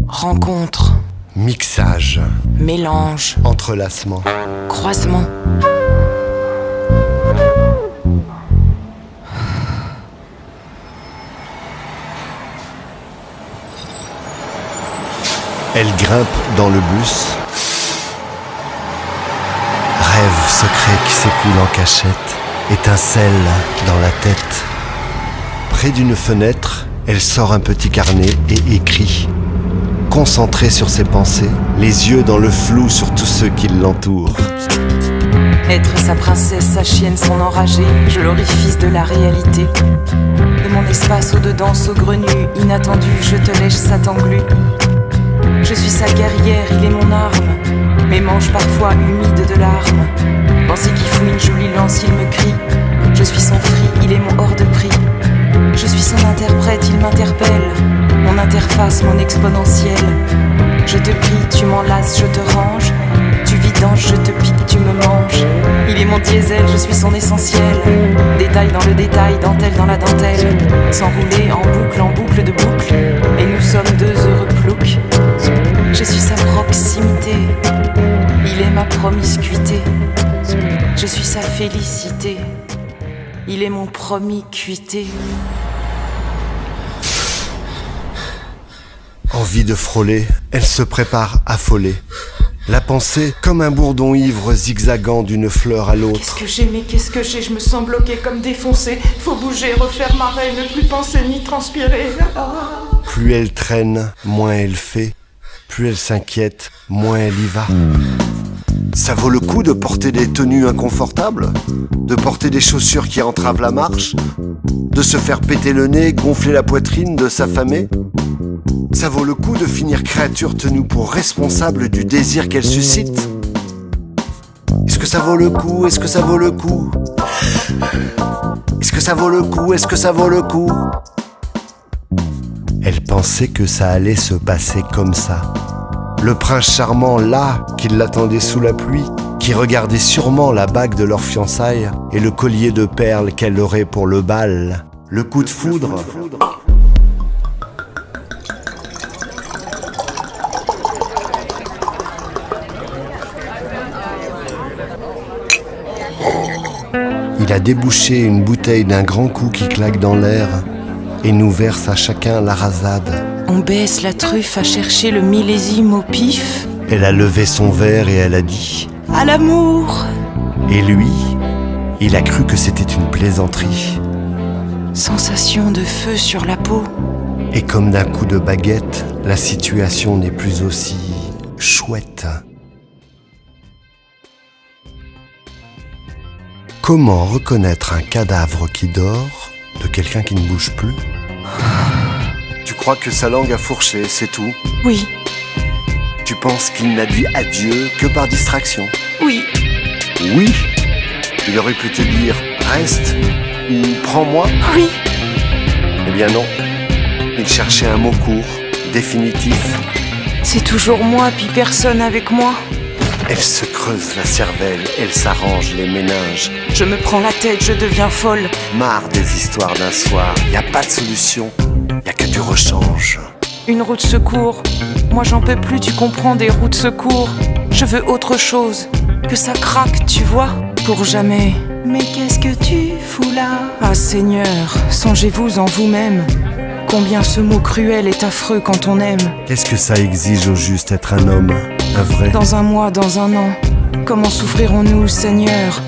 Rencontre, Mixage, mélange, entrelacement. croisement. Elle grimpe dans le bus. Rêve secret qui s'écoule en cachette, étincelle dans la tête. Près d'une fenêtre, elle sort un petit carnet et écrit. Concentrée sur ses pensées, les yeux dans le flou sur tous ceux qui l'entourent. Être sa princesse, sa chienne, son enragé, je l'orifice de la réalité. De mon espace au-dedans, saugrenu, inattendu, je te lèche, ça t'englue. Je suis sa guerrière, il est mon arme. Mes manches parfois humides de larmes. Pensez qu'il fouine, jolie lance, il me crie. Je suis son fruit, il est mon hors de prix. Je suis son interprète, il m'interpelle. Mon interface, mon exponentielle. Je te prie, tu m'enlaces, je te range. Tu vidanges, je te pique, tu me manges. Il est mon diesel, je suis son essentiel. Détail dans le détail, dentelle dans la dentelle. S'enrouler en boucle de boucle. Et nous sommes deux heureux ploucs. Je suis sa proximité. Il est ma promiscuité. Je suis sa félicité. Il est mon promis cuité. Envie de frôler, elle se prépare affolée. La pensée comme un bourdon ivre zigzagant d'une fleur à l'autre. Qu'est-ce que j'ai, mais qu'est-ce que j'ai? Je me sens bloquée comme défoncée. Faut bouger, refaire marrer, ne plus penser ni transpirer. Plus elle traîne, moins elle fait. Plus elle s'inquiète, moins elle y va. Ça vaut le coup de porter des tenues inconfortables? De porter des chaussures qui entravent la marche? De se faire péter le nez, gonfler la poitrine, de s'affamer? Ça vaut le coup de finir créature tenue pour responsable du désir qu'elle suscite? Est-ce que ça vaut le coup? Est-ce que ça vaut le coup? Est-ce que ça vaut le coup? Est-ce que ça vaut le coup? Elle pensait que ça allait se passer comme ça. Le prince charmant là, qui l'attendait sous la pluie, qui regardait sûrement la bague de leurs fiançailles et le collier de perles qu'elle aurait pour le bal. Le coup de foudre. Il a débouché une bouteille d'un grand coup qui claque dans l'air et nous verse à chacun la rasade. On baisse la truffe à chercher le millésime au pif. Elle a levé son verre et elle a dit « À l'amour. Et lui, il a cru que c'était une plaisanterie. Sensation de feu sur la peau. Et comme d'un coup de baguette, la situation n'est plus aussi chouette. Comment reconnaître un cadavre qui dort de quelqu'un qui ne bouge plus? Tu crois que sa langue a fourché, c'est tout? Oui, Tu penses qu'il n'a dit adieu que par distraction? oui. Oui. Il aurait pu te dire reste ou prends-moi? Oui. Eh bien non. Il cherchait un mot court, définitif. C'est toujours moi, puis personne avec moi. Elle se creuse la cervelle, elle s'arrange les méninges. Je me prends la tête, je deviens folle. Marre des histoires d'un soir, y a pas de solution, y a que du rechange. Une roue de secours. Moi j'en peux plus, tu comprends, des roues de secours. Je veux autre chose. Que ça craque, tu vois, pour jamais. Mais qu'est-ce que tu fous là? Ah Seigneur, songez-vous en vous-même. Combien ce mot cruel est affreux quand on aime. Qu'est-ce que ça exige au juste être un homme, un vrai? Dans un mois, dans un an, comment souffrirons-nous, Seigneur?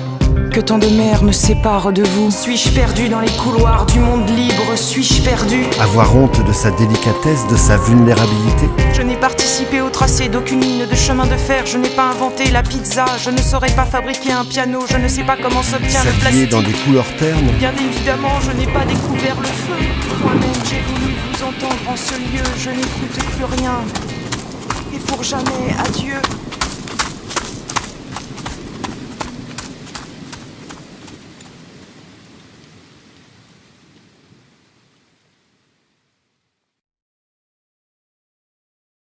Que tant de mer me sépare de vous. Suis-je perdu dans les couloirs du monde libre? Suis-je perdu? Avoir honte de sa délicatesse, de sa vulnérabilité? Je n'ai participé au tracé d'aucune ligne de chemin de fer. Je n'ai pas inventé la pizza. Je ne saurais pas fabriquer un piano. Je ne sais pas comment s'obtient le S'habiller plastique. dans des couleurs ternes? Bien évidemment, je n'ai pas découvert le feu. Moi-même, j'ai voulu vous entendre en ce lieu. Je n'écoute plus rien. Et pour jamais, adieu.